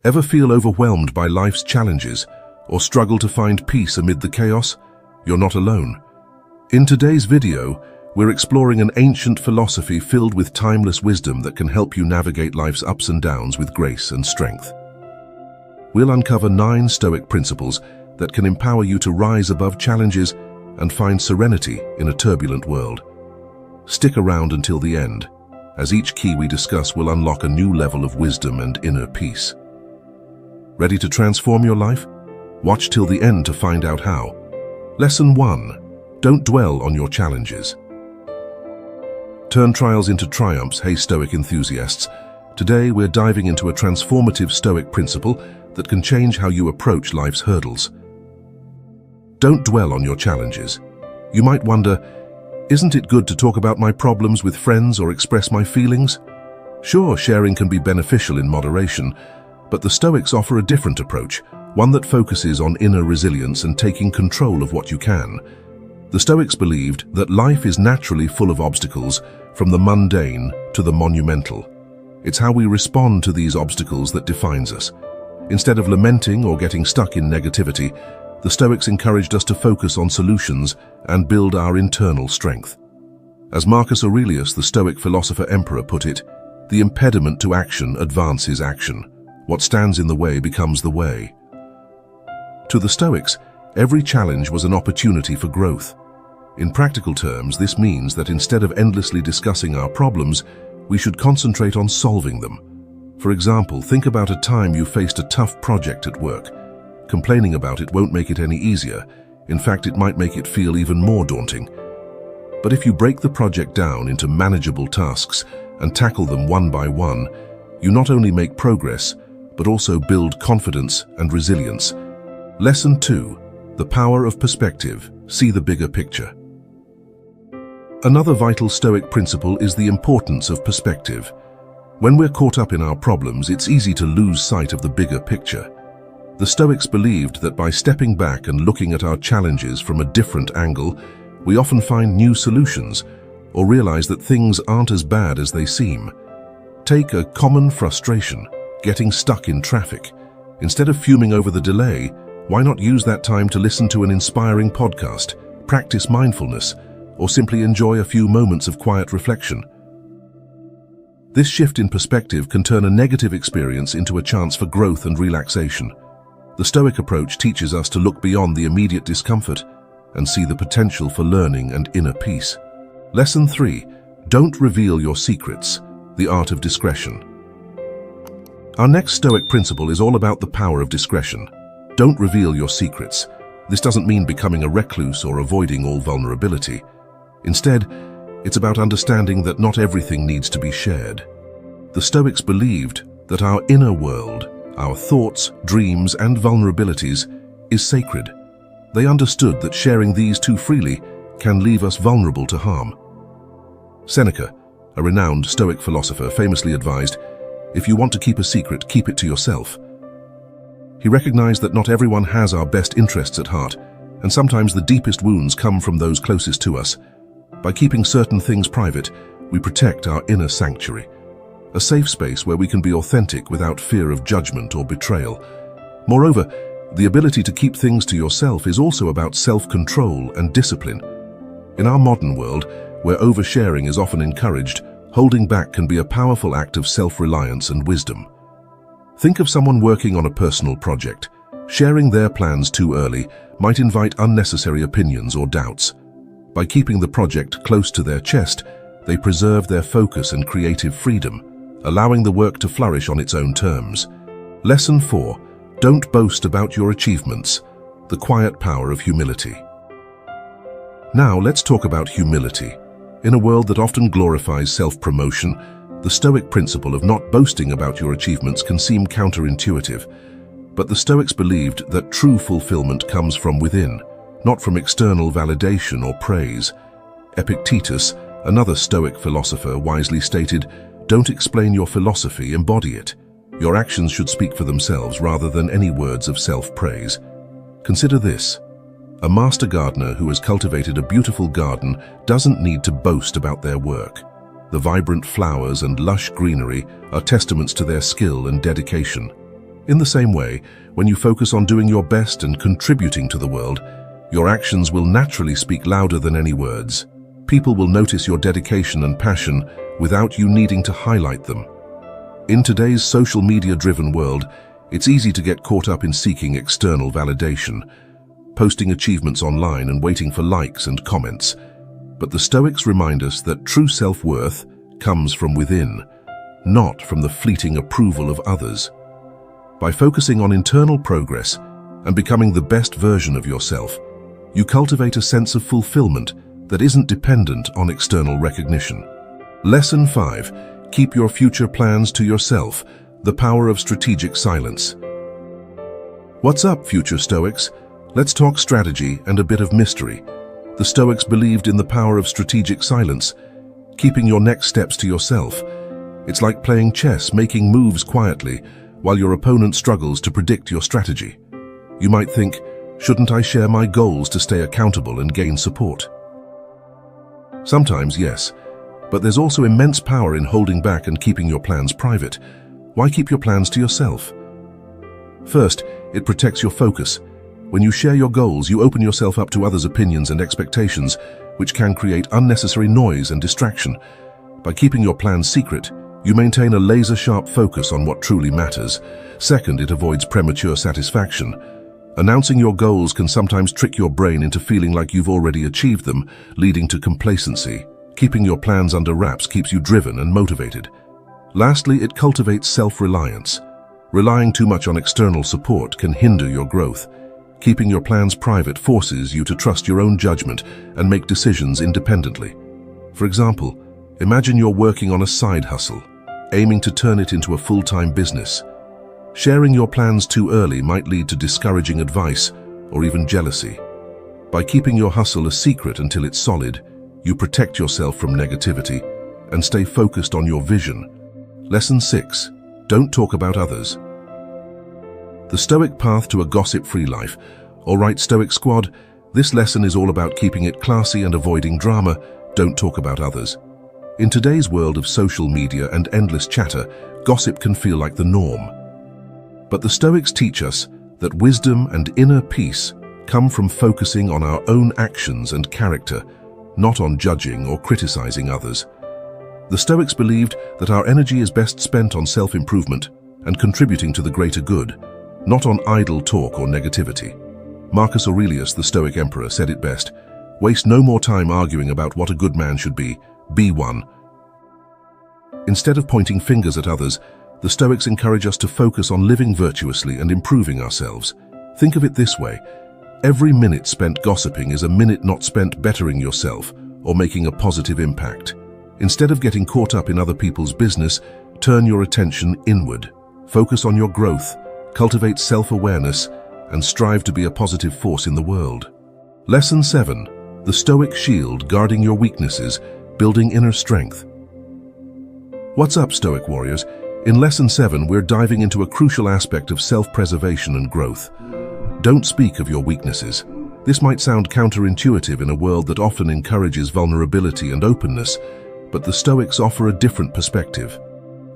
Ever feel overwhelmed by life's challenges or struggle to find peace amid the chaos? You're not alone. In today's video, we're exploring an ancient philosophy filled with timeless wisdom that can help you navigate life's ups and downs with grace and strength. We'll uncover 9 Stoic principles that can empower you to rise above challenges and find serenity in a turbulent world. Stick around until the end, as each key we discuss will unlock a new level of wisdom and inner peace. Ready to transform your life? Watch till the end to find out how. Lesson 1. Don't dwell on your challenges. Turn trials into triumphs, hey Stoic enthusiasts. Today we're diving into a transformative Stoic principle that can change how you approach life's hurdles. Don't dwell on your challenges. You might wonder, isn't it good to talk about my problems with friends or express my feelings? Sure, sharing can be beneficial in moderation, but the Stoics offer a different approach, one that focuses on inner resilience and taking control of what you can. The Stoics believed that life is naturally full of obstacles, from the mundane to the monumental. It's how we respond to these obstacles that defines us. Instead of lamenting or getting stuck in negativity, the Stoics encouraged us to focus on solutions and build our internal strength. As Marcus Aurelius, the Stoic philosopher-emperor, put it, "The impediment to action advances action. What stands in the way becomes the way." To the Stoics, every challenge was an opportunity for growth. In practical terms, this means that instead of endlessly discussing our problems, we should concentrate on solving them. For example, think about a time you faced a tough project at work. Complaining about it won't make it any easier. In fact, it might make it feel even more daunting. But if you break the project down into manageable tasks and tackle them one by one, you not only make progress, but also build confidence and resilience. Lesson 2. The power of perspective. See the bigger picture. Another vital Stoic principle is the importance of perspective. When we're caught up in our problems, it's easy to lose sight of the bigger picture. The Stoics believed that by stepping back and looking at our challenges from a different angle, we often find new solutions or realize that things aren't as bad as they seem. Take a common frustration, getting stuck in traffic. Instead of fuming over the delay, why not use that time to listen to an inspiring podcast, practice mindfulness, or simply enjoy a few moments of quiet reflection? This shift in perspective can turn a negative experience into a chance for growth and relaxation. The Stoic approach teaches us to look beyond the immediate discomfort and see the potential for learning and inner peace. Lesson 3. Don't reveal your secrets. The art of discretion. Our next Stoic principle is all about the power of discretion. Don't reveal your secrets. This doesn't mean becoming a recluse or avoiding all vulnerability. Instead, it's about understanding that not everything needs to be shared. The Stoics believed that our inner world, our thoughts, dreams, and vulnerabilities, is sacred. They understood that sharing these too freely can leave us vulnerable to harm. Seneca, a renowned Stoic philosopher, famously advised, "If you want to keep a secret, keep it to yourself." He recognized that not everyone has our best interests at heart, and sometimes the deepest wounds come from those closest to us. By keeping certain things private, we protect our inner sanctuary, a safe space where we can be authentic without fear of judgment or betrayal. Moreover, the ability to keep things to yourself is also about self-control and discipline. In our modern world, where oversharing is often encouraged, holding back can be a powerful act of self-reliance and wisdom. Think of someone working on a personal project. Sharing their plans too early might invite unnecessary opinions or doubts. By keeping the project close to their chest, they preserve their focus and creative freedom, allowing the work to flourish on its own terms. Lesson 4. Don't boast about your achievements. The quiet power of humility. Now let's talk about humility. In a world that often glorifies self-promotion, the Stoic principle of not boasting about your achievements can seem counterintuitive. But the Stoics believed that true fulfillment comes from within, not from external validation or praise. Epictetus, another Stoic philosopher, wisely stated, "Don't explain your philosophy, embody it. Your actions should speak for themselves rather than any words of self-praise." Consider this. A master gardener who has cultivated a beautiful garden doesn't need to boast about their work. The vibrant flowers and lush greenery are testaments to their skill and dedication. In the same way, when you focus on doing your best and contributing to the world, your actions will naturally speak louder than any words. People will notice your dedication and passion without you needing to highlight them. In today's social media-driven world, it's easy to get caught up in seeking external validation, posting achievements online and waiting for likes and comments. But the Stoics remind us that true self-worth comes from within, not from the fleeting approval of others. By focusing on internal progress and becoming the best version of yourself, you cultivate a sense of fulfillment that isn't dependent on external recognition. Lesson 5. Keep your future plans to yourself. The power of strategic silence. What's up, future Stoics? Let's talk strategy and a bit of mystery. The Stoics believed in the power of strategic silence, keeping your next steps to yourself. It's like playing chess, making moves quietly, while your opponent struggles to predict your strategy. You might think, shouldn't I share my goals to stay accountable and gain support? Sometimes, yes, but there's also immense power in holding back and keeping your plans private. Why keep your plans to yourself? First, it protects your focus. When you share your goals, you open yourself up to others' opinions and expectations, which can create unnecessary noise and distraction. By keeping your plans secret, you maintain a laser-sharp focus on what truly matters. Second, it avoids premature satisfaction. Announcing your goals can sometimes trick your brain into feeling like you've already achieved them, leading to complacency. Keeping your plans under wraps keeps you driven and motivated. Lastly, it cultivates self-reliance. Relying too much on external support can hinder your growth. Keeping your plans private forces you to trust your own judgment and make decisions independently. For example, imagine you're working on a side hustle, aiming to turn it into a full-time business. Sharing your plans too early might lead to discouraging advice or even jealousy. By keeping your hustle a secret until it's solid, you protect yourself from negativity and stay focused on your vision. Lesson 6. Don't talk about others. The Stoic path to a gossip-free life. All right, Stoic squad, this lesson is all about keeping it classy and avoiding drama. Don't talk about others. In today's world of social media and endless chatter, gossip can feel like the norm. But the Stoics teach us that wisdom and inner peace come from focusing on our own actions and character, not on judging or criticizing others. The Stoics believed that our energy is best spent on self-improvement and contributing to the greater good, not on idle talk or negativity. Marcus Aurelius, the Stoic emperor, said it best, "Waste no more time arguing about what a good man should be one." Instead of pointing fingers at others, the Stoics encourage us to focus on living virtuously and improving ourselves. Think of it this way: every minute spent gossiping is a minute not spent bettering yourself or making a positive impact. Instead of getting caught up in other people's business, turn your attention inward. Focus on your growth, cultivate self-awareness, and strive to be a positive force in the world. Lesson 7. The Stoic shield guarding your weaknesses, building inner strength. What's up, Stoic warriors? In Lesson 7, we're diving into a crucial aspect of self-preservation and growth. Don't speak of your weaknesses. This might sound counterintuitive in a world that often encourages vulnerability and openness, but the Stoics offer a different perspective,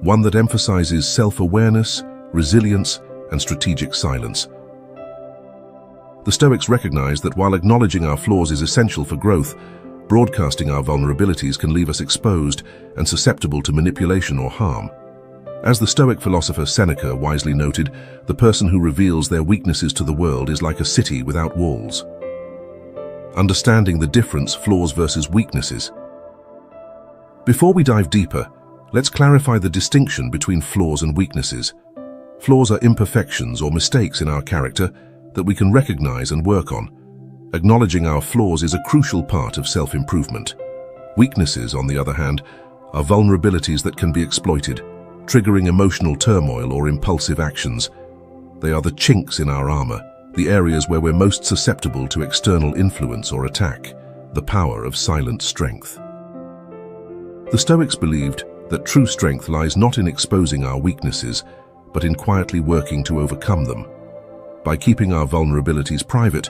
one that emphasizes self-awareness, resilience, and strategic silence. The Stoics recognize that while acknowledging our flaws is essential for growth, broadcasting our vulnerabilities can leave us exposed and susceptible to manipulation or harm. As the Stoic philosopher Seneca wisely noted, the person who reveals their weaknesses to the world is like a city without walls. Understanding the difference, flaws versus weaknesses. Before we dive deeper, let's clarify the distinction between flaws and weaknesses. Flaws are imperfections or mistakes in our character that we can recognize and work on. Acknowledging our flaws is a crucial part of self-improvement. Weaknesses, on the other hand, are vulnerabilities that can be exploited, triggering emotional turmoil or impulsive actions. They are the chinks in our armor, the areas where we're most susceptible to external influence or attack, the power of silent strength. The Stoics believed that true strength lies not in exposing our weaknesses, but in quietly working to overcome them. By keeping our vulnerabilities private,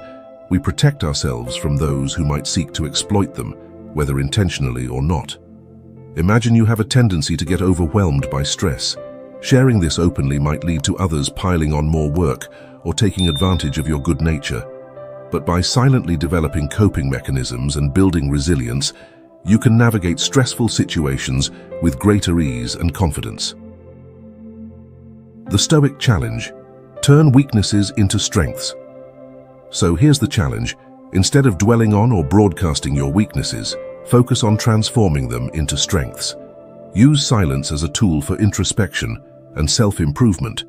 we protect ourselves from those who might seek to exploit them, whether intentionally or not. Imagine you have a tendency to get overwhelmed by stress. Sharing this openly might lead to others piling on more work or taking advantage of your good nature. But by silently developing coping mechanisms and building resilience, you can navigate stressful situations with greater ease and confidence. The Stoic challenge: turn weaknesses into strengths. So here's the challenge. Instead of dwelling on or broadcasting your weaknesses, focus on transforming them into strengths. Use silence as a tool for introspection and self-improvement.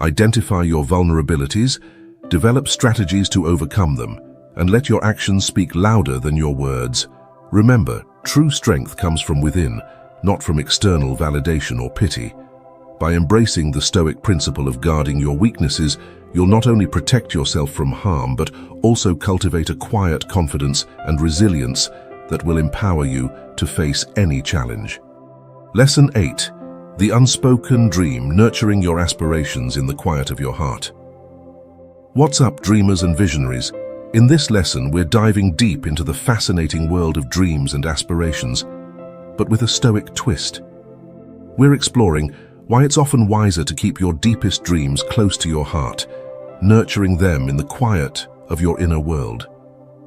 Identify your vulnerabilities, develop strategies to overcome them, and let your actions speak louder than your words. Remember, true strength comes from within, not from external validation or pity. By embracing the Stoic principle of guarding your weaknesses, you'll not only protect yourself from harm, but also cultivate a quiet confidence and resilience that will empower you to face any challenge. Lesson 8. The unspoken dream: nurturing your aspirations in the quiet of your heart. What's up, dreamers and visionaries? In this lesson, we're diving deep into the fascinating world of dreams and aspirations, but with a Stoic twist. We're exploring why it's often wiser to keep your deepest dreams close to your heart, nurturing them in the quiet of your inner world.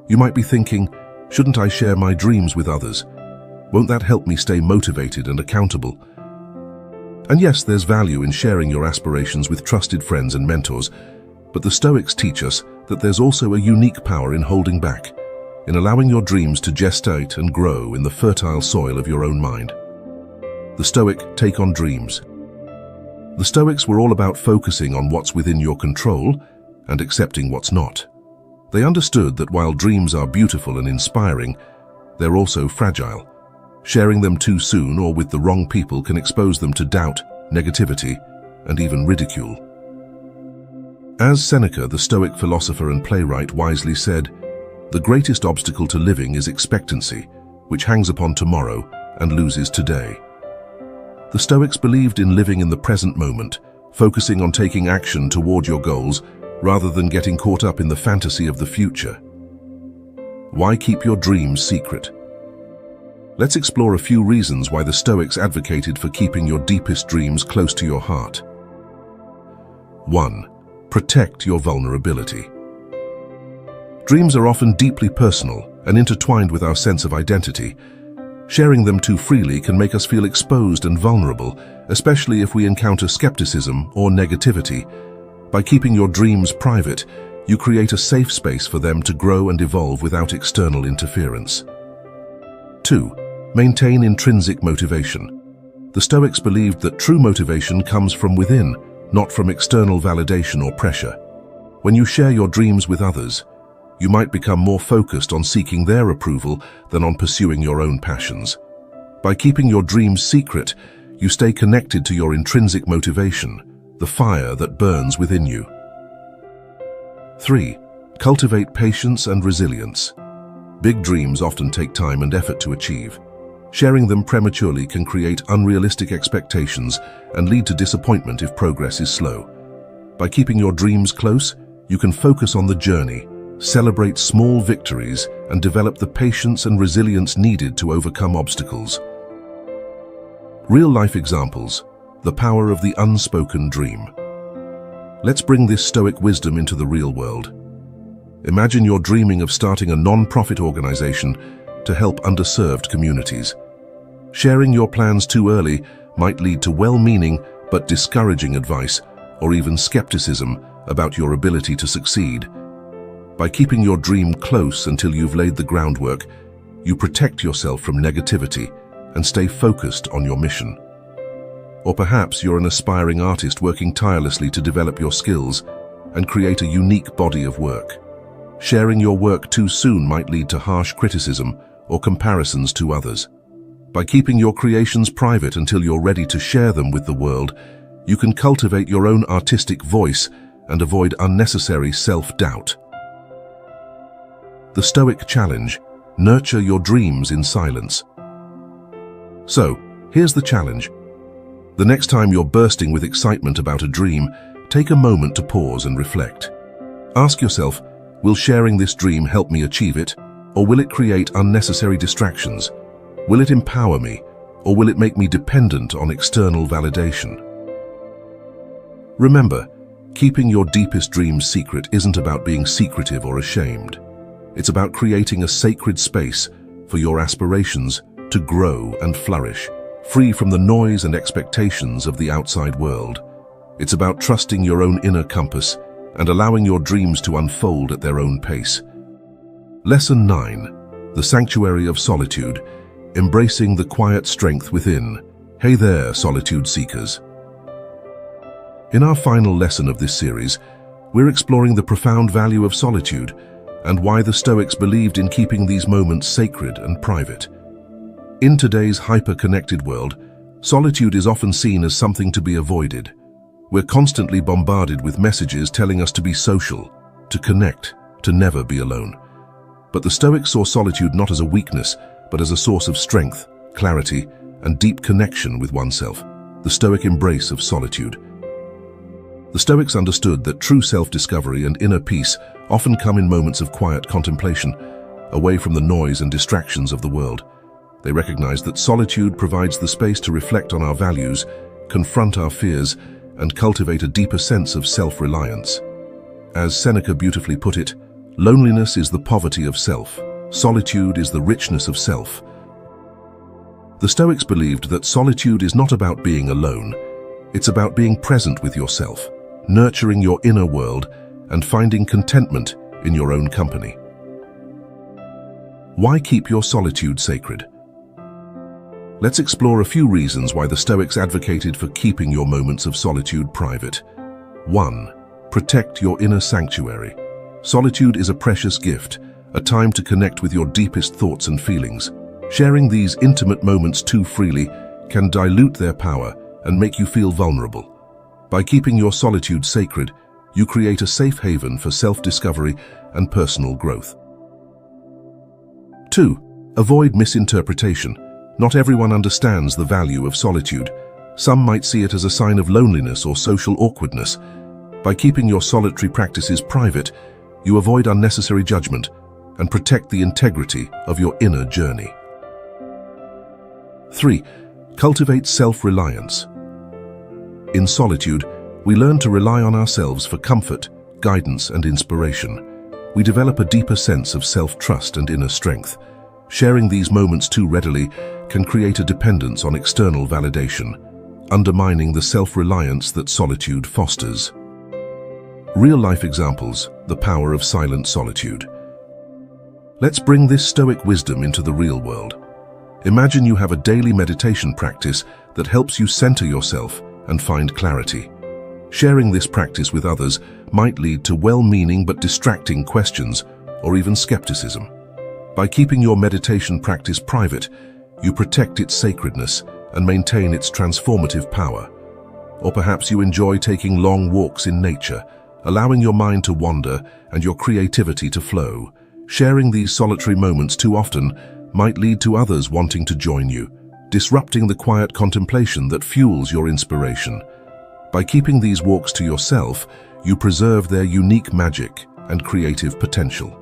You might be thinking, shouldn't I share my dreams with others? Won't that help me stay motivated and accountable? And yes, there's value in sharing your aspirations with trusted friends and mentors, but the Stoics teach us that there's also a unique power in holding back, in allowing your dreams to gestate and grow in the fertile soil of your own mind. The Stoic take on dreams. The Stoics were all about focusing on what's within your control and accepting what's not. They understood that while dreams are beautiful and inspiring, they're also fragile. Sharing them too soon or with the wrong people can expose them to doubt, negativity, and even ridicule. As Seneca, the Stoic philosopher and playwright, wisely said, "The greatest obstacle to living is expectancy, which hangs upon tomorrow and loses today." The Stoics believed in living in the present moment, focusing on taking action toward your goals rather than getting caught up in the fantasy of the future. Why keep your dreams secret? Let's explore a few reasons why the Stoics advocated for keeping your deepest dreams close to your heart. 1. Protect your vulnerability. Dreams are often deeply personal and intertwined with our sense of identity. Sharing them too freely can make us feel exposed and vulnerable, especially if we encounter skepticism or negativity. By keeping your dreams private, you create a safe space for them to grow and evolve without external interference. 2. Maintain intrinsic motivation. The Stoics believed that true motivation comes from within, not from external validation or pressure. When you share your dreams with others, you might become more focused on seeking their approval than on pursuing your own passions. By keeping your dreams secret, you stay connected to your intrinsic motivation, the fire that burns within you. 3. Cultivate patience and resilience. Big dreams often take time and effort to achieve. Sharing them prematurely can create unrealistic expectations and lead to disappointment if progress is slow. By keeping your dreams close, you can focus on the journey, celebrate small victories, and develop the patience and resilience needed to overcome obstacles. Real-life examples: the power of the unspoken dream. Let's bring this Stoic wisdom into the real world. Imagine you're dreaming of starting a non-profit organization to help underserved communities. Sharing your plans too early might lead to well-meaning but discouraging advice or even skepticism about your ability to succeed. By keeping your dream close until you've laid the groundwork, you protect yourself from negativity and stay focused on your mission. Or perhaps you're an aspiring artist working tirelessly to develop your skills and create a unique body of work. Sharing your work too soon might lead to harsh criticism or comparisons to others. By keeping your creations private until you're ready to share them with the world, you can cultivate your own artistic voice and avoid unnecessary self-doubt. The Stoic challenge: nurture your dreams in silence. So, here's the challenge. The next time you're bursting with excitement about a dream, take a moment to pause and reflect. Ask yourself, will sharing this dream help me achieve it, or will it create unnecessary distractions? Will it empower me, or will it make me dependent on external validation? Remember, keeping your deepest dreams secret isn't about being secretive or ashamed. It's about creating a sacred space for your aspirations to grow and flourish, free from the noise and expectations of the outside world. It's about trusting your own inner compass and allowing your dreams to unfold at their own pace. Lesson 9. The Sanctuary of Solitude. Embracing the quiet strength within. Hey there, solitude seekers. In our final lesson of this series, we're exploring the profound value of solitude and why the Stoics believed in keeping these moments sacred and private. In today's hyper-connected world, solitude is often seen as something to be avoided. We're constantly bombarded with messages telling us to be social, to connect, to never be alone. But the Stoics saw solitude not as a weakness, but as a source of strength, clarity, and deep connection with oneself, the Stoic embrace of solitude. The Stoics understood that true self-discovery and inner peace often come in moments of quiet contemplation, away from the noise and distractions of the world. They recognized that solitude provides the space to reflect on our values, confront our fears, and cultivate a deeper sense of self-reliance. As Seneca beautifully put it, loneliness is the poverty of self. Solitude is the richness of self. The Stoics believed that solitude is not about being alone. It's about being present with yourself, nurturing your inner world, and finding contentment in your own company. Why keep your solitude sacred? Let's explore a few reasons why the Stoics advocated for keeping your moments of solitude private. 1. Protect your inner sanctuary. Solitude is a precious gift, a time to connect with your deepest thoughts and feelings. Sharing these intimate moments too freely can dilute their power and make you feel vulnerable. By keeping your solitude sacred, you create a safe haven for self-discovery and personal growth. 2. Avoid misinterpretation. Not everyone understands the value of solitude. Some might see it as a sign of loneliness or social awkwardness. By keeping your solitary practices private, you avoid unnecessary judgment and protect the integrity of your inner journey. 3. Cultivate self-reliance. In solitude, we learn to rely on ourselves for comfort, guidance, and inspiration. We develop a deeper sense of self-trust and inner strength. Sharing these moments too readily can create a dependence on external validation, undermining the self-reliance that solitude fosters. Real-life examples, the power of silent solitude. Let's bring this Stoic wisdom into the real world. Imagine you have a daily meditation practice that helps you center yourself and find clarity. Sharing this practice with others might lead to well-meaning but distracting questions or even skepticism. By keeping your meditation practice private, you protect its sacredness and maintain its transformative power. Or perhaps you enjoy taking long walks in nature, allowing your mind to wander and your creativity to flow. Sharing these solitary moments too often might lead to others wanting to join you, disrupting the quiet contemplation that fuels your inspiration. By keeping these walks to yourself, you preserve their unique magic and creative potential.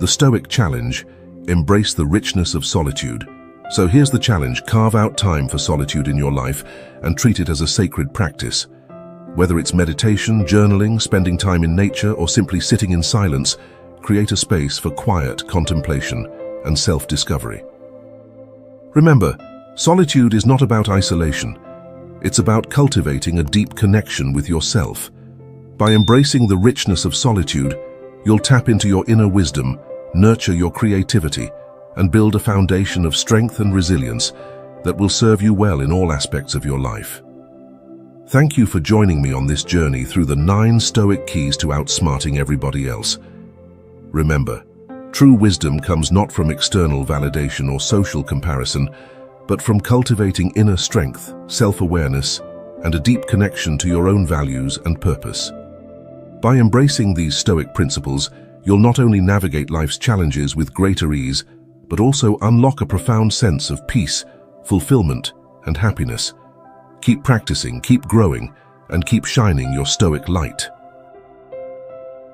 The Stoic challenge: embrace the richness of solitude. So here's the challenge: carve out time for solitude in your life and treat it as a sacred practice. Whether it's meditation, journaling, spending time in nature, or simply sitting in silence, create a space for quiet contemplation and self-discovery. Remember, solitude is not about isolation. It's about cultivating a deep connection with yourself. By embracing the richness of solitude, you'll tap into your inner wisdom, nurture your creativity, and build a foundation of strength and resilience that will serve you well in all aspects of your life. Thank you for joining me on this journey through the 9 Stoic keys to outsmarting everybody else. Remember, true wisdom comes not from external validation or social comparison, but from cultivating inner strength, self-awareness, and a deep connection to your own values and purpose. By embracing these Stoic principles, you'll not only navigate life's challenges with greater ease, but also unlock a profound sense of peace, fulfillment, and happiness. Keep practicing, keep growing, and keep shining your Stoic light.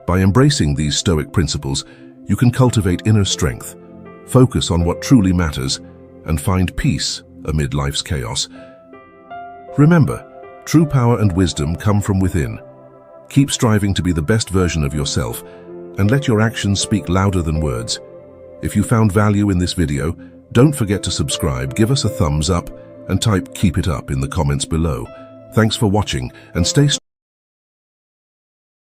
By embracing these Stoic principles, you can cultivate inner strength, focus on what truly matters, and find peace amid life's chaos. Remember, True power and wisdom come from within. Keep striving to be the best version of yourself, and let your actions speak louder than words. If you found value in this video, don't forget to subscribe, give us a thumbs up, and type "keep it up" in the comments below. Thanks for watching, and stay strong.